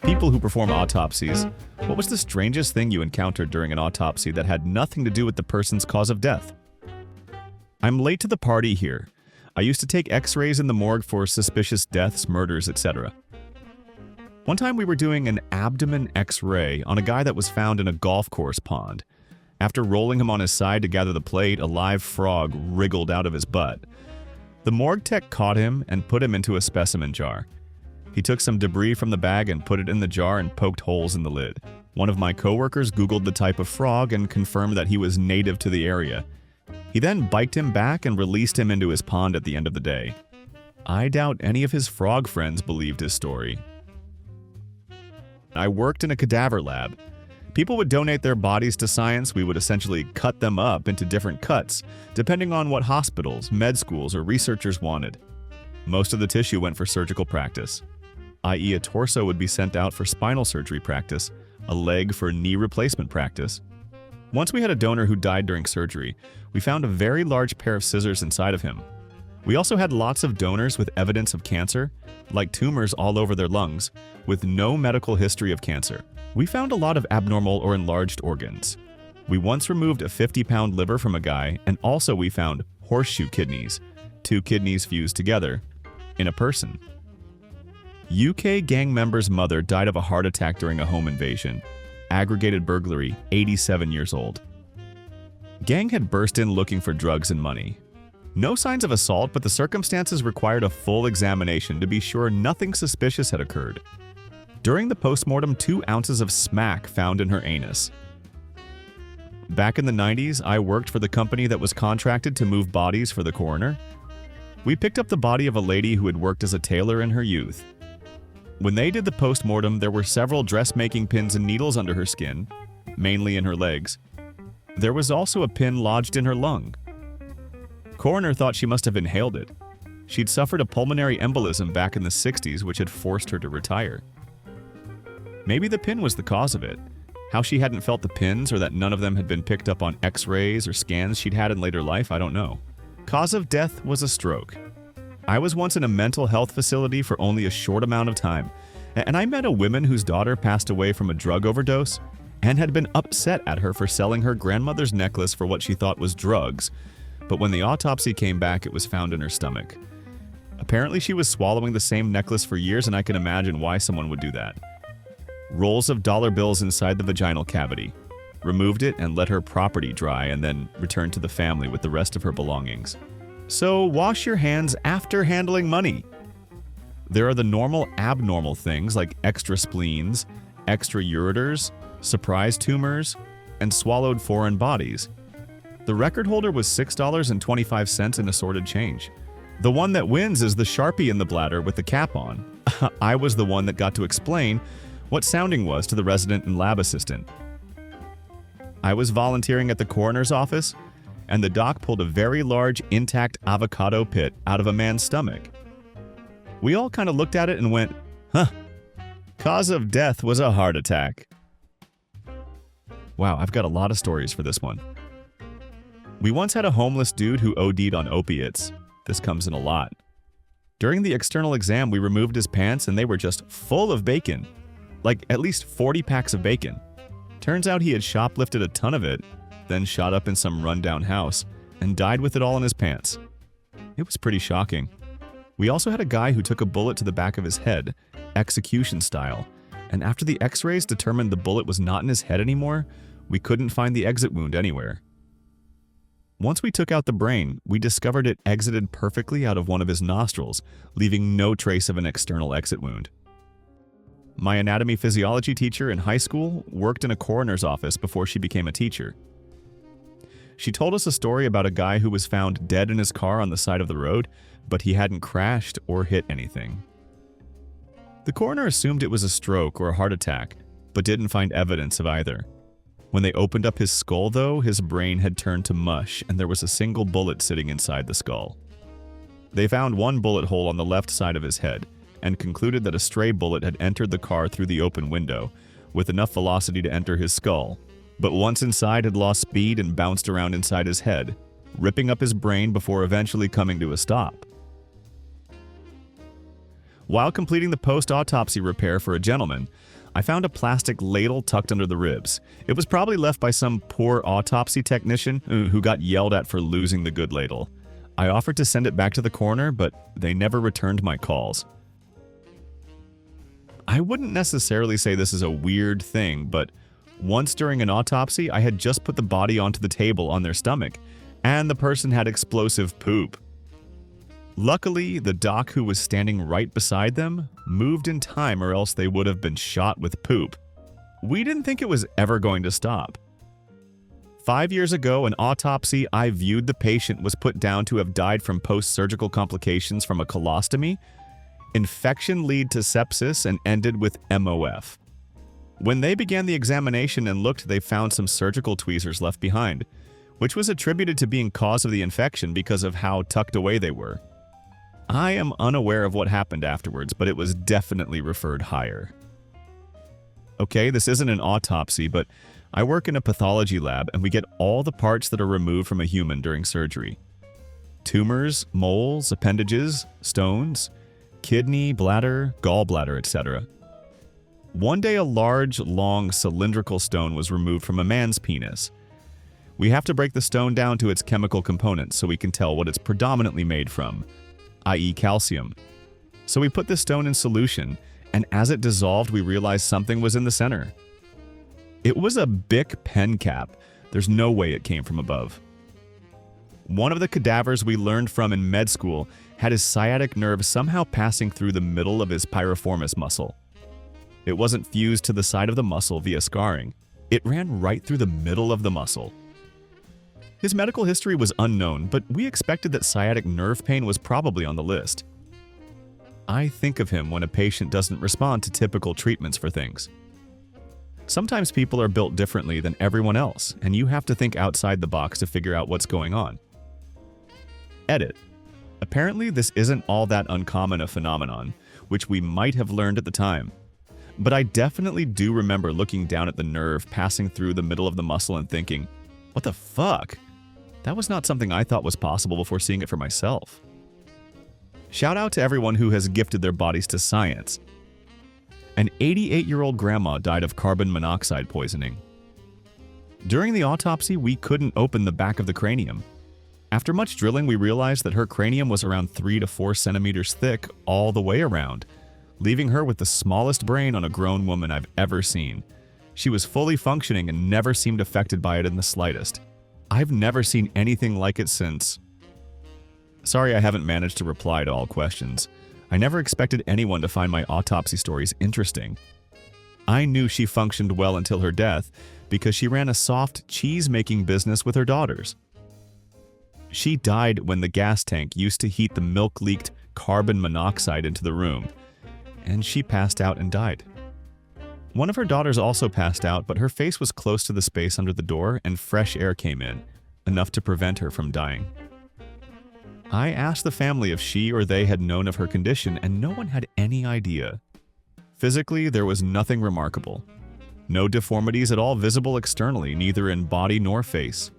People who perform autopsies, what was the strangest thing you encountered during an autopsy that had nothing to do with the person's cause of death? I'm late to the party here. I used to take x-rays in the morgue for suspicious deaths, murders, etc. One time we were doing an abdomen x-ray on a guy that was found in a golf course pond. After rolling him on his side to gather the plate, a live frog wriggled out of his butt. The morgue tech caught him and put him into a specimen jar. He took some debris from the bag and put it in the jar and poked holes in the lid. One of my coworkers Googled the type of frog and confirmed that he was native to the area. He then biked him back and released him into his pond at the end of the day. I doubt any of his frog friends believed his story. I worked in a cadaver lab. People would donate their bodies to science. We would essentially cut them up into different cuts, depending on what hospitals, med schools, or researchers wanted. Most of the tissue went for surgical practice, i.e. a torso would be sent out for spinal surgery practice, a leg for knee replacement practice. Once we had a donor who died during surgery, we found a very large pair of scissors inside of him. We also had lots of donors with evidence of cancer, like tumors all over their lungs, with no medical history of cancer. We found a lot of abnormal or enlarged organs. We once removed a 50-pound liver from a guy, and also we found horseshoe kidneys, 2 kidneys fused together, in a person. UK gang member's mother died of a heart attack during a home invasion. Aggregated burglary, 87 years old. Gang had burst in looking for drugs and money. No signs of assault, but the circumstances required a full examination to be sure nothing suspicious had occurred. During the postmortem, 2 ounces of smack found in her anus. Back in the 90s, I worked for the company that was contracted to move bodies for the coroner. We picked up the body of a lady who had worked as a tailor in her youth. When they did the postmortem, there were several dressmaking pins and needles under her skin, mainly in her legs. There was also a pin lodged in her lung. Coroner thought she must have inhaled it. She'd suffered a pulmonary embolism back in the 60s, which had forced her to retire. Maybe the pin was the cause of it. How she hadn't felt the pins, or that none of them had been picked up on x-rays or scans she'd had in later life, I don't know. Cause of death was a stroke. I was once in a mental health facility for only a short amount of time, and I met a woman whose daughter passed away from a drug overdose and had been upset at her for selling her grandmother's necklace for what she thought was drugs, but when the autopsy came back, it was found in her stomach. Apparently she was swallowing the same necklace for years, and I can imagine why someone would do that. Rolls of dollar bills inside the vaginal cavity. Removed it and let her property dry, and then returned to the family with the rest of her belongings. So wash your hands after handling money. There are the normal abnormal things like extra spleens, extra ureters, surprise tumors, and swallowed foreign bodies. The record holder was $6.25 in assorted change. The one that wins is the Sharpie in the bladder with the cap on. I was the one that got to explain what sounding was to the resident and lab assistant. I was volunteering at the coroner's office, and the doc pulled a very large, intact avocado pit out of a man's stomach. We all kind of looked at it and went, huh, cause of death was a heart attack. Wow, I've got a lot of stories for this one. We once had a homeless dude who OD'd on opiates. This comes in a lot. During the external exam, we removed his pants and they were just full of bacon. Like at least 40 packs of bacon. Turns out he had shoplifted a ton of it, then shot up in some rundown house, and died with it all in his pants. It was pretty shocking. We also had a guy who took a bullet to the back of his head, execution style, and after the x-rays determined the bullet was not in his head anymore, we couldn't find the exit wound anywhere. Once we took out the brain, we discovered it exited perfectly out of one of his nostrils, leaving no trace of an external exit wound. My anatomy physiology teacher in high school worked in a coroner's office before she became a teacher. She told us a story about a guy who was found dead in his car on the side of the road, but he hadn't crashed or hit anything. The coroner assumed it was a stroke or a heart attack, but didn't find evidence of either. When they opened up his skull, though, his brain had turned to mush and there was a single bullet sitting inside the skull. They found one bullet hole on the left side of his head and concluded that a stray bullet had entered the car through the open window with enough velocity to enter his skull, but once inside had lost speed and bounced around inside his head, ripping up his brain before eventually coming to a stop. While completing the post-autopsy repair for a gentleman, I found a plastic ladle tucked under the ribs. It was probably left by some poor autopsy technician who got yelled at for losing the good ladle. I offered to send it back to the coroner, but they never returned my calls. I wouldn't necessarily say this is a weird thing, but once during an autopsy, I had just put the body onto the table on their stomach, and the person had explosive poop. Luckily, the doc who was standing right beside them moved in time, or else they would have been shot with poop. We didn't think it was ever going to stop. 5 years ago, an autopsy I viewed the patient was put down to have died from post-surgical complications from a colostomy. Infection led to sepsis and ended with MOF. When they began the examination and looked, they found some surgical tweezers left behind, which was attributed to being cause of the infection because of how tucked away they were. I am unaware of what happened afterwards, but it was definitely referred higher. Okay, this isn't an autopsy, but I work in a pathology lab and we get all the parts that are removed from a human during surgery. Tumors, moles, appendages, stones, kidney, bladder, gallbladder, etc. One day a large, long, cylindrical stone was removed from a man's penis. We have to break the stone down to its chemical components so we can tell what it's predominantly made from, i.e. calcium. So we put the stone in solution, and as it dissolved, we realized something was in the center. It was a Bic pen cap. There's no way it came from above. One of the cadavers we learned from in med school had his sciatic nerve somehow passing through the middle of his piriformis muscle. It wasn't fused to the side of the muscle via scarring. It ran right through the middle of the muscle. His medical history was unknown, but we expected that sciatic nerve pain was probably on the list. I think of him when a patient doesn't respond to typical treatments for things. Sometimes people are built differently than everyone else, and you have to think outside the box to figure out what's going on. Edit. Apparently, this isn't all that uncommon a phenomenon, which we might have learned at the time. But I definitely do remember looking down at the nerve passing through the middle of the muscle and thinking, what the fuck? That was not something I thought was possible before seeing it for myself. Shout out to everyone who has gifted their bodies to science. An 88-year-old grandma died of carbon monoxide poisoning. During the autopsy, we couldn't open the back of the cranium. After much drilling, we realized that her cranium was around 3 to 4 centimeters thick all the way around, leaving her with the smallest brain on a grown woman I've ever seen. She was fully functioning and never seemed affected by it in the slightest. I've never seen anything like it since. Sorry I haven't managed to reply to all questions. I never expected anyone to find my autopsy stories interesting. I knew she functioned well until her death because she ran a soft cheese-making business with her daughters. She died when the gas tank used to heat the milk-leaked carbon monoxide into the room, and she passed out and died. One of her daughters also passed out, but her face was close to the space under the door and fresh air came in, enough to prevent her from dying. I asked the family if she or they had known of her condition, and no one had any idea. Physically, there was nothing remarkable. No deformities at all visible externally, neither in body nor face.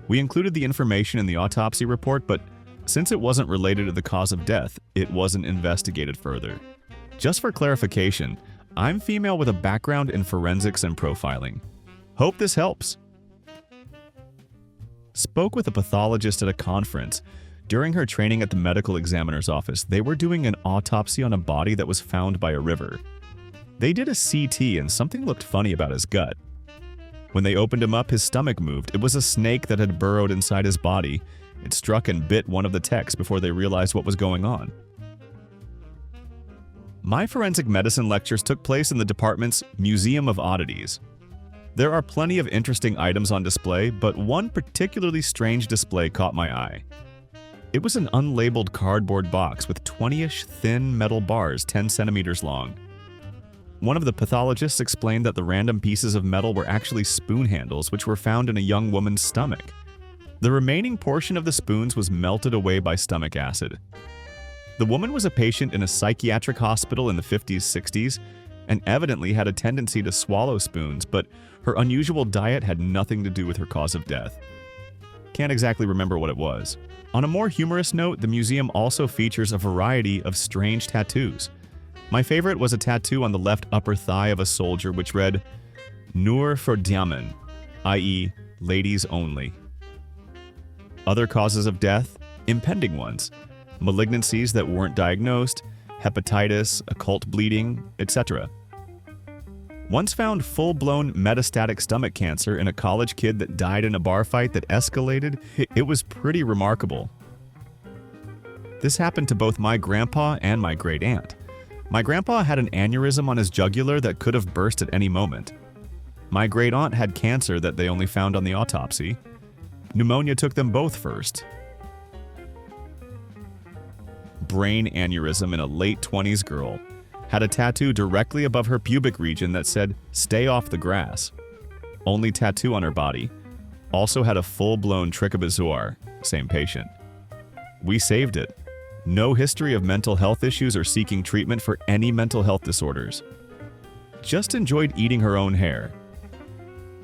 We included the information in the autopsy report, but since it wasn't related to the cause of death, it wasn't investigated further. Just for clarification, I'm female with a background in forensics and profiling. Hope this helps. Spoke with a pathologist at a conference. During her training at the medical examiner's office, they were doing an autopsy on a body that was found by a river. They did a CT and something looked funny about his gut. When they opened him up, his stomach moved. It was a snake that had burrowed inside his body. It struck and bit one of the techs before they realized what was going on. My forensic medicine lectures took place in the department's Museum of Oddities. There are plenty of interesting items on display, but one particularly strange display caught my eye. It was an unlabeled cardboard box with 20-ish thin metal bars 10 centimeters long. One of the pathologists explained that the random pieces of metal were actually spoon handles which were found in a young woman's stomach. The remaining portion of the spoons was melted away by stomach acid. The woman was a patient in a psychiatric hospital in the 50s, 60s, and evidently had a tendency to swallow spoons, but her unusual diet had nothing to do with her cause of death. can't exactly remember what it was. On a more humorous note, the museum also features a variety of strange tattoos. My favorite was a tattoo on the left upper thigh of a soldier which read, Nur für Damen, i.e., ladies only. Other causes of death, impending ones, malignancies that weren't diagnosed, hepatitis, occult bleeding, etc. Once found full-blown metastatic stomach cancer in a college kid that died in a bar fight that escalated. It was pretty remarkable. This happened to both my grandpa and my great-aunt. My grandpa had an aneurysm on his jugular that could have burst at any moment. My great-aunt had cancer that they only found on the autopsy. Pneumonia took them both first. Brain aneurysm in a late 20s girl. Had a tattoo directly above her pubic region that said, "Stay off the grass." Only tattoo on her body. Also had a full-blown trichobezoar. Same patient. We saved it. No history of mental health issues or seeking treatment for any mental health disorders. Just enjoyed eating her own hair.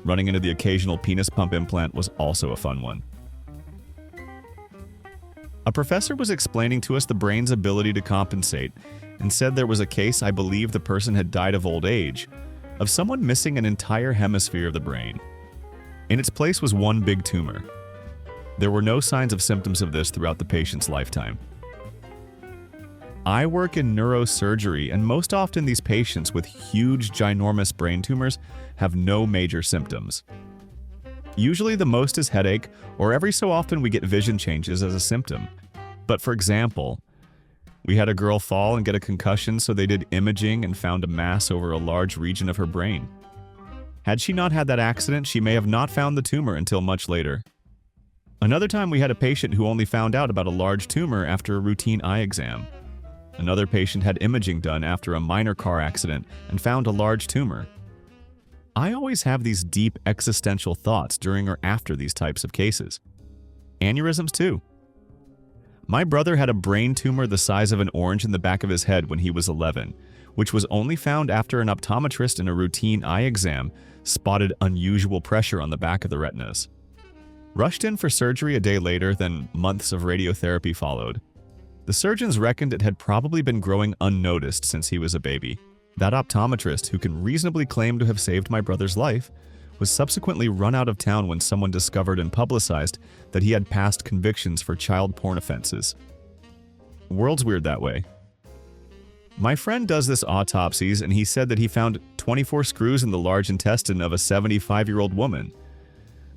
Running into the occasional penis pump implant was also a fun one. A professor was explaining to us the brain's ability to compensate and said there was a case, I believe the person had died of old age, of someone missing an entire hemisphere of the brain. In its place was one big tumor. There were no signs of symptoms of this throughout the patient's lifetime. I work in neurosurgery, and most often these patients with huge, ginormous brain tumors have no major symptoms. Usually the most is headache, or every so often we get vision changes as a symptom. But for example, we had a girl fall and get a concussion, so they did imaging and found a mass over a large region of her brain. Had she not had that accident, she may have not found the tumor until much later. Another time we had a patient who only found out about a large tumor after a routine eye exam. Another patient had imaging done after a minor car accident and found a large tumor. I always have these deep existential thoughts during or after these types of cases. Aneurysms too. My brother had a brain tumor the size of an orange in the back of his head when he was 11, which was only found after an optometrist in a routine eye exam spotted unusual pressure on the back of the retinas. Rushed in for surgery a day later, then months of radiotherapy followed. The surgeons reckoned it had probably been growing unnoticed since he was a baby. That optometrist, who can reasonably claim to have saved my brother's life, was subsequently run out of town when someone discovered and publicized that he had past convictions for child porn offenses. World's weird that way. My friend does this autopsies, and he said that he found 24 screws in the large intestine of a 75-year-old woman.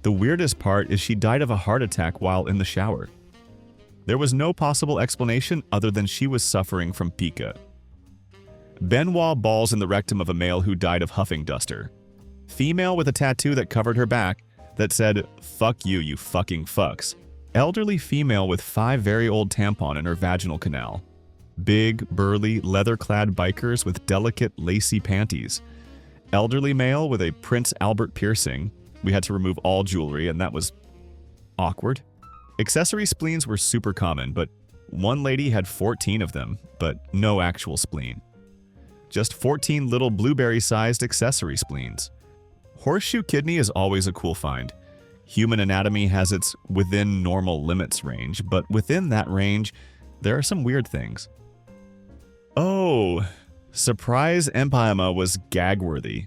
The weirdest part is she died of a heart attack while in the shower. There was no possible explanation other than she was suffering from pica. Benoit balls in the rectum of a male who died of huffing duster. Female with a tattoo that covered her back that said, "Fuck you, you fucking fucks." Elderly female with 5 very old tampon in her vaginal canal. Big, burly, leather-clad bikers with delicate, lacy panties. Elderly male with a Prince Albert piercing. We had to remove all jewelry, and that was awkward. Accessory spleens were super common, but one lady had 14 of them, but no actual spleen. Just 14 little blueberry-sized accessory spleens. Horseshoe kidney is always a cool find. Human anatomy has its within normal limits range, but within that range, there are some weird things. Oh, surprise empyema was gag-worthy.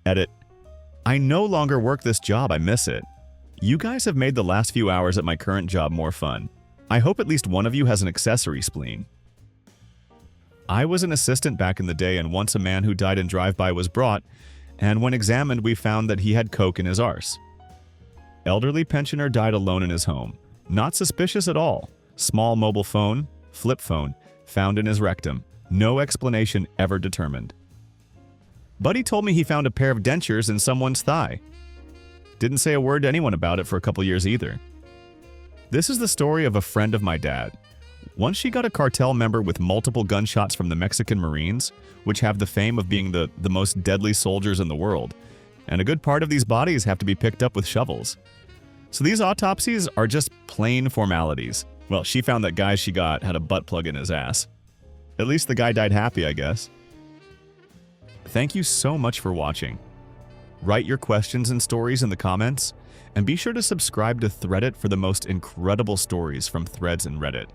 Edit. I no longer work this job, I miss it. You guys have made the last few hours at my current job more fun. I hope at least one of you has an accessory spleen. I was an assistant back in the day, and once a man who died in drive-by was brought, and when examined we found that he had coke in his arse. Elderly pensioner died alone in his home. Not suspicious at all. Small mobile phone, flip phone, found in his rectum. No explanation ever determined. Buddy told me he found a pair of dentures in someone's thigh. Didn't say a word to anyone about it for a couple years either. This is the story of a friend of my dad. Once she got a cartel member with multiple gunshots from the Mexican Marines, which have the fame of being the most deadly soldiers in the world, and a good part of these bodies have to be picked up with shovels. So these autopsies are just plain formalities. Well, she found that guy she got had a butt plug in his ass. At least the guy died happy, I guess. Thank you so much for watching. Write your questions and stories in the comments, and be sure to subscribe to Threddit for the most incredible stories from threads and Reddit.